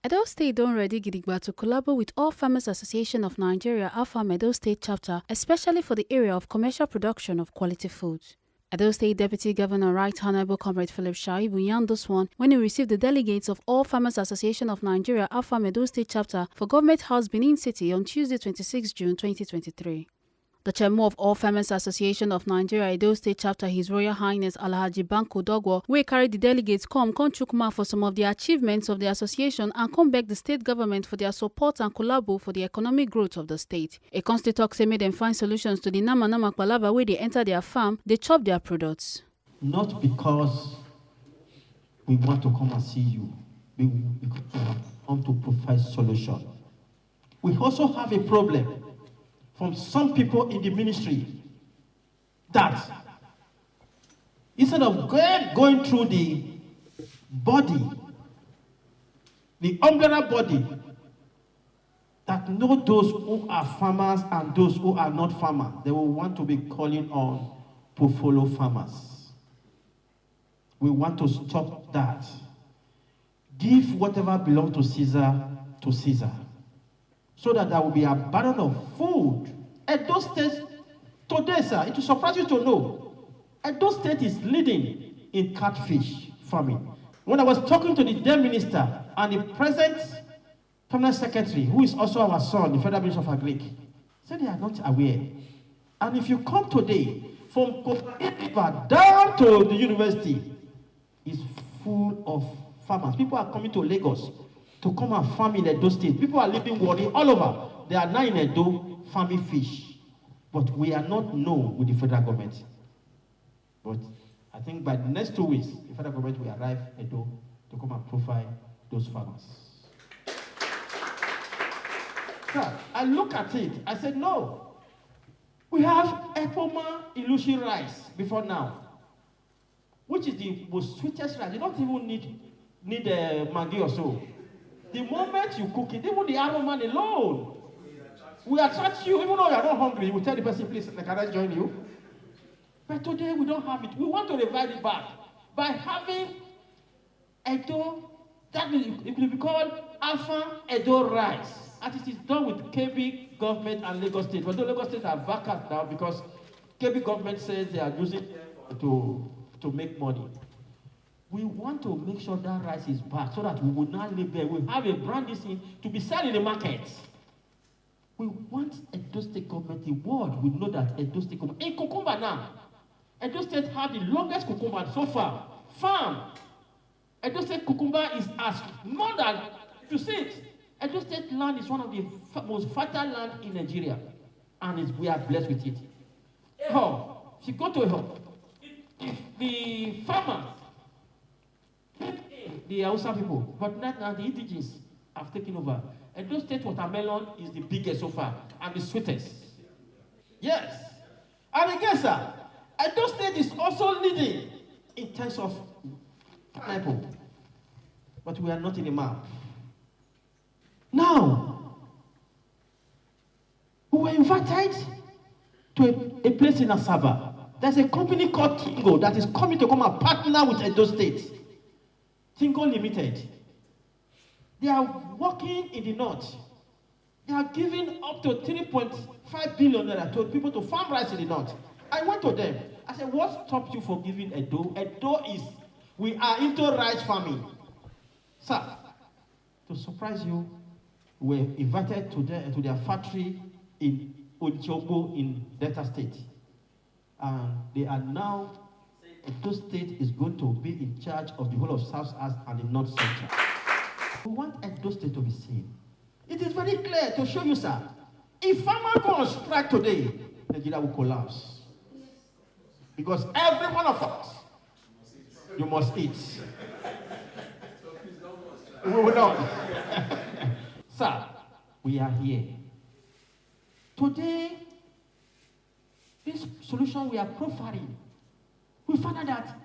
Edo State don ready Gidigba to collabo with All Farmers Association of Nigeria AFAM Edo State chapter, especially for the area of commercial production of quality foods. Edo State Deputy Governor Right Honorable Comrade Philip Shaibu Tok Diswan when he received the delegates of All Farmers Association of Nigeria AFAM Edo State chapter for Government House Benin City on Tuesday 26 June 2023. The chairman of All Farmers Association of Nigeria Edo State Chapter, His Royal Highness Alhaji Banko Dogwo, wey carry the delegates come chook mouth for some of the achievements of the association and come beg the state government for their support and collabo for the economic growth of the state. A constituent talk say make dem find solutions to the nama palava wey dey enter their farm, they chop their products. Not because we want to come and see you, because we want to provide solution. We also have a problem from some people in the ministry that instead of going through the body, the umbrella body that know those who are farmers and those who are not farmers, they will want to be calling on to follow farmers. We want to stop that. Give whatever belongs to Caesar, so that there will be abundance of food. Edo State, today, sir, it will surprise you to know, Edo State is leading in catfish farming. When I was talking to the then minister and the present permanent secretary, who is also our son, the Federal Minister of Agric, said they are not aware. And if you come today, from Gidigba down to the university, it's full of farmers. People are coming to Lagos to come and farm in Edo State. People are living worry all over. They are now in Edo farming fish. But we are not known with the federal government. But I think by the next 2 weeks, the federal government will arrive Edo to come and profile those farmers. So I look at it, I said, no. We have Epoma Ilushi rice before now, which is the most sweetest rice. You don't even need a Maggi or so. The moment you cook it, even the aroma alone will attract you. Even though you are not hungry, you will tell the person, please, can I join you? But today we don't have it. We want to revive it back by having Edo, that it will be called Alpha Edo rice. And it is done with KB government and Lagos State. Although Lagos State are back up now because KB government says they are using it to make money. We want to make sure that rice is back so that we will not live there. We have a brand this thing to be sold in the market. We want Edo State government, the world will know that Edo State government. In cucumber now, Edo State have the longest cucumber so far. Farm. Edo State cucumber is as more than, if you see it, Edo State land is one of the most fertile land in Nigeria. And we are blessed with it. If you go to the farmers, the Hausa people, but not now the indigenous have taken over. Edo State watermelon is the biggest so far and the sweetest. Yes. And again, sir, Edo State is also leading in terms of pineapple. But we are not in the map. Now, we were invited to a place in Asaba. There's a company called Tingo that is coming to come and partner with Edo State. Tingo Limited. They are working in the north. They are giving up to 3.5 billion to people to farm rice in the north. I went to them. I said, what stopped you from giving Edo? Edo is, we are into rice farming. Sir, to surprise you, we were invited to their factory in Ochobo in Delta State. And they are now, Edo State is going to be in charge of the whole of South East and the North Central. We want Edo State to be seen. It is very clear to show you, sir. If farmer go on strike today, Nigeria will collapse. Because every one of us, you must eat. We will not. Sir, we are here. Today, this solution we are profiling, we found out that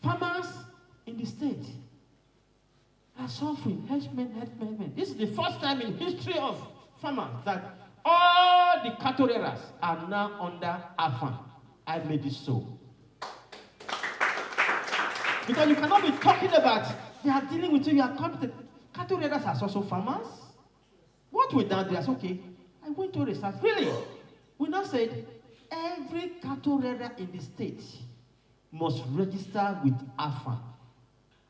farmers in the state are suffering. Help. This is the first time in history of farmers that all the cattle rearers are now under AFAN. I made it so. Because you cannot be talking about they are dealing with you, you are competent. Cattle raiders are also farmers. What we now do is, okay, I went to research. Really? We now said every cattle raider in the state must register with AFA.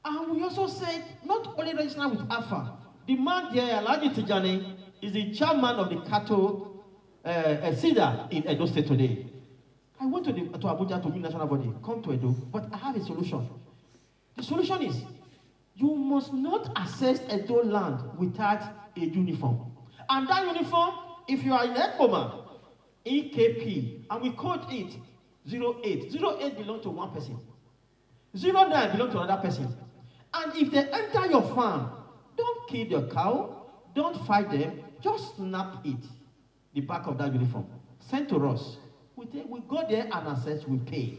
And we also said not only register with AFA, the man there, Alhaji Tijani, is the chairman of the cattle CEDA in Edo State today. I went to Abuja to meet national body, come to Edo, but I have a solution. The solution is, you must not access Edo land without a uniform. And that uniform, if you are in Ekpoma, EKP, and we code it 08. 08 belongs to one person. 09 belongs to another person. And if they enter your farm, don't kill your cow, don't fight them, just snap it, the back of that uniform. Send to us. We go there and assess, we pay.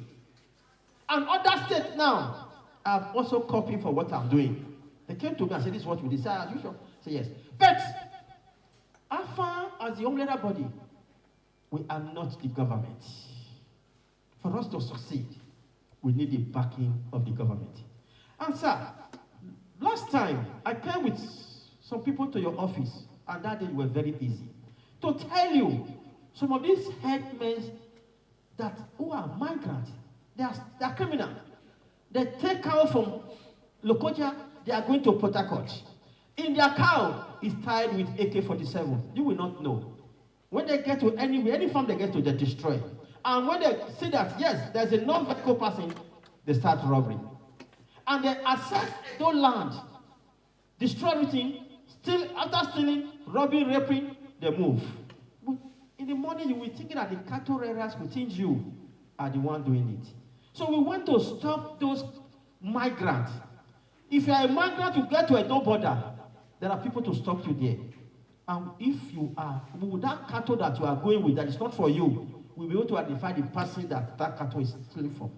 And other states now have also copied for what I'm doing. They came to me and said, this is what we decide. As usual. I say yes. But AFA, as the umbrella body, we are not the government. For us to succeed, we need the backing of the government. And sir, last time I came with some people to your office, and that day you were very busy, to tell you some of these headmen that who are migrants, they are criminal. They take cow from Lokoja, they are going to Port Harcourt. In their cow is tied with AK-47. You will not know. When they get to any farm they get to, they destroy. And when they see that, yes, there's a non-vehicle passing, they start robbery. And they access those land, destroy everything, after stealing, robbing, raping, they move. In the morning, you will think that the cattle raiders within you are the one doing it. So we want to stop those migrants. If you are a migrant, you get to a no border, there are people to stop you there. And if you are, with that cattle that you are going with, that is not for you, we'll be able to identify the person that cattle is stealing from.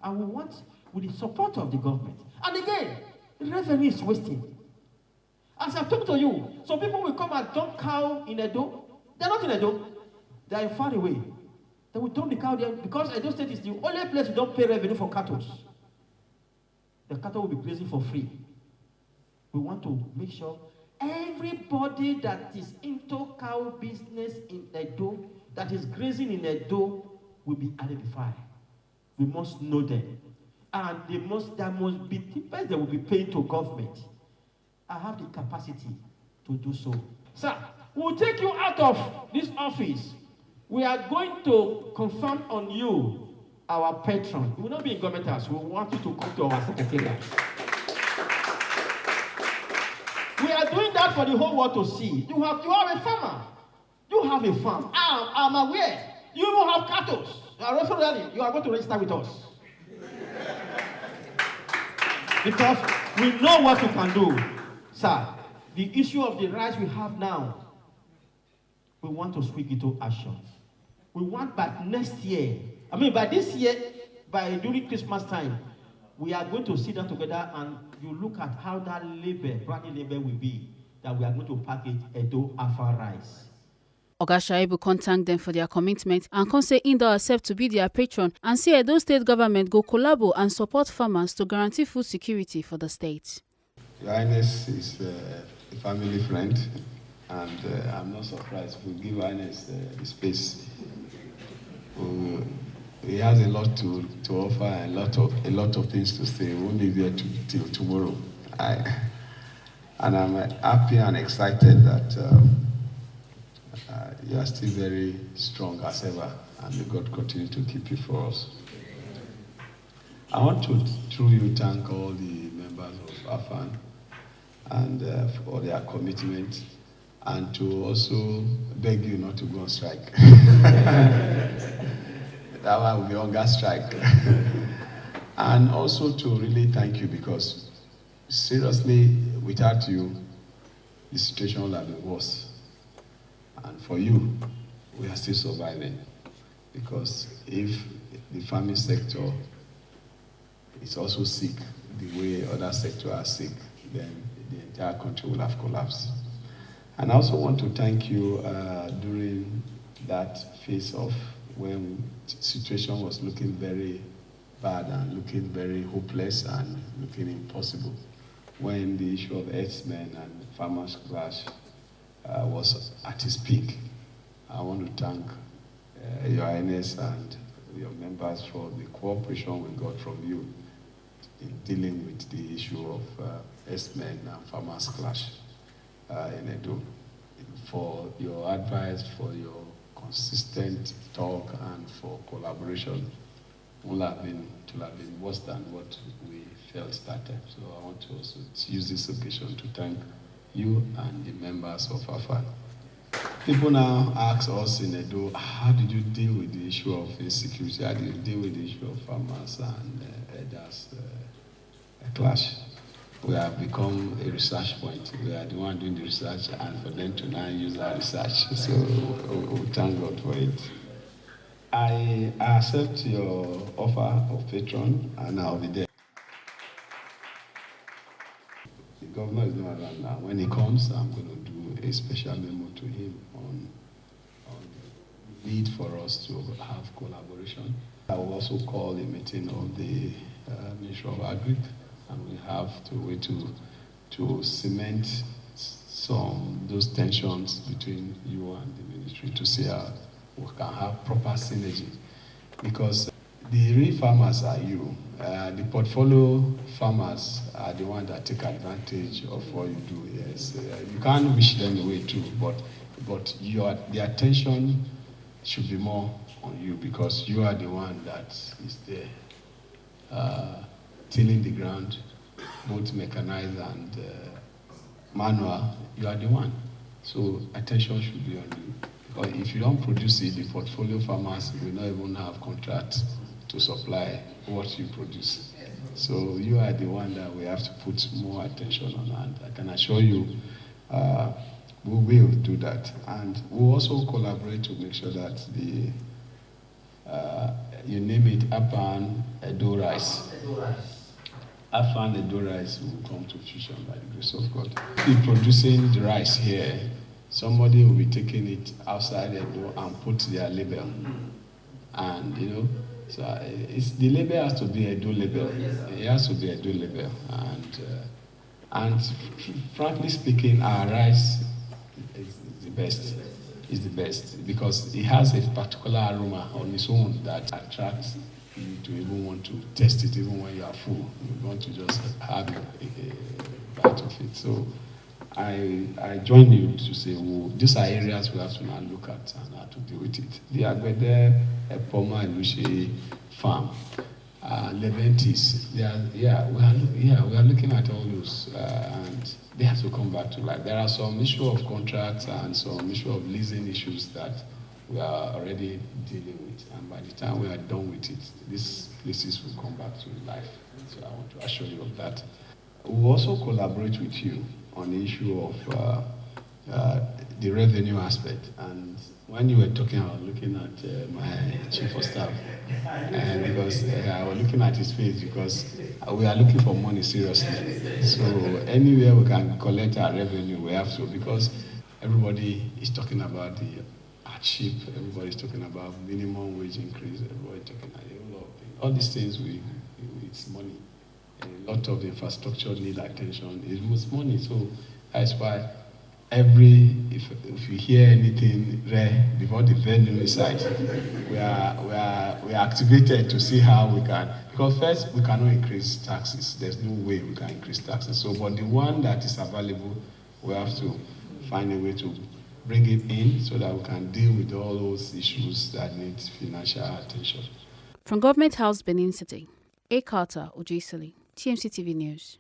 And we want, with the support of the government. And again, the revenue is wasting. As I talk to you, some people will come and dump cow in Edo. They're not in Edo. They are far away. They will dump the cow there because Edo State is the only place you don't pay revenue for cattle. The cattle will be grazing for free. We want to make sure everybody that is into cow business in Edo, that is grazing in Edo, will be identified. We must know them. And there must be tippers that will be paid to government. I have the capacity to do so. Sir, we'll take you out of this office. We are going to confirm on you our patron. You will not be in government house. We want you to come to our secretariat. We are doing that for the whole world to see. You are a farmer. You have a farm. I'm aware. You will have cattle. You are also ready. You are going to register with us. Because we know what you can do. Sir, the issue of the rights we have now, we want to swing into action. We want by next year, by this year, during Christmas time, we are going to sit down together and you look at how that label, branding label will be, that we are going to package Edo Alpha rice. Oga Shaibu thank them for their commitment and can say Indo accept to be their patron and say Edo State government go Collabo and support farmers to guarantee food security for the state. Your Highness is a family friend, and I'm not surprised. We'll give Highness the space. He has a lot to offer and a lot of things to say. We won't be there till tomorrow. And I'm happy and excited that you are still very strong as ever, and may God continue to keep you for us. I want to, through you, thank all the members of AFAN and for their commitment, and to also beg you not to go on strike. That one will be hunger strike. And also to really thank you, because seriously, without you, the situation would have been worse. And for you, we are still surviving, because if the farming sector is also sick the way other sectors are sick, then the entire country will have collapsed. And I also want to thank you during that phase of when the situation was looking very bad and looking very hopeless and looking impossible. when the issue of herdsmen and farmers clash was at its peak. I want to thank Your Highness and your members for the cooperation we got from you in dealing with the issue of herdsmen and farmers clash in Edo. For your advice, for your consistent talk, and for collaboration. It will have been worse than what we felt that time. So I want to also use this occasion to thank you and the members of AFAN. People now ask us in Edo, how did you deal with the issue of insecurity? How did you deal with the issue of farmers and elders clash? We have become a research point. We are the one doing the research, and for them to now use our research. So we thank God for it. I accept your offer of patron, and I'll be there. The governor is not around now. When he comes, I'm going to do a special memo to him on the need for us to have collaboration. I will also call a meeting of the Ministry of Agri, and we have to wait to cement those tensions between you and the ministry to see how we can have proper synergy. Because the real farmers are you. The portfolio farmers are the ones that take advantage of what you do. Yes, you can't wish them away too, but the attention should be more on you, because you are the one that is there. Tilling the ground, both mechanized and manual, you are the one. So attention should be on you. Because if you don't produce it, the portfolio farmers will not even have contract to supply what you produce. So you are the one that we have to put more attention on, and I can assure you we will do that. And we'll also collaborate to make sure that the you name it, AFAN Edo Rice. AFAN Edo Rice will come to fruition by the grace of God. If producing the rice here, somebody will be taking it outside Edo and put their label. And so the label has to be Edo label. It has to be Edo label. And frankly speaking, our rice is the best. Is the best because it has a particular aroma on its own that attracts you to even want to test it even when you are full. You want to just have a bite of it. So I join you to say, well, these are areas we have to now look at and how to deal with it. The Agbede, Epoma, and Luce farm, Leventis, we are looking at all those, and they have to come back to life. There are some issue of contracts and some issue of leasing issues that we are already dealing with, and by the time we are done with it, these places will come back to life. So I want to assure you of that. We'll also collaborate with you on the issue of the revenue aspect. And when you were talking, I was looking at my chief of staff, because I was looking at his face, because we are looking for money seriously. So anywhere we can collect our revenue, we have to, because everybody is talking about the hardship, everybody is talking about minimum wage increase, everybody is talking about a lot of things. All these things, it's money. A lot of infrastructure need attention. It's money, so that's why if you hear anything rare before the venue is site, we are activated to see how we can. Because first, we cannot increase taxes. There's no way we can increase taxes. So, but the one that is available, we have to find a way to bring it in so that we can deal with all those issues that need financial attention. From Government House, Benin City, A. Carter Ojisoli, TMC TV News.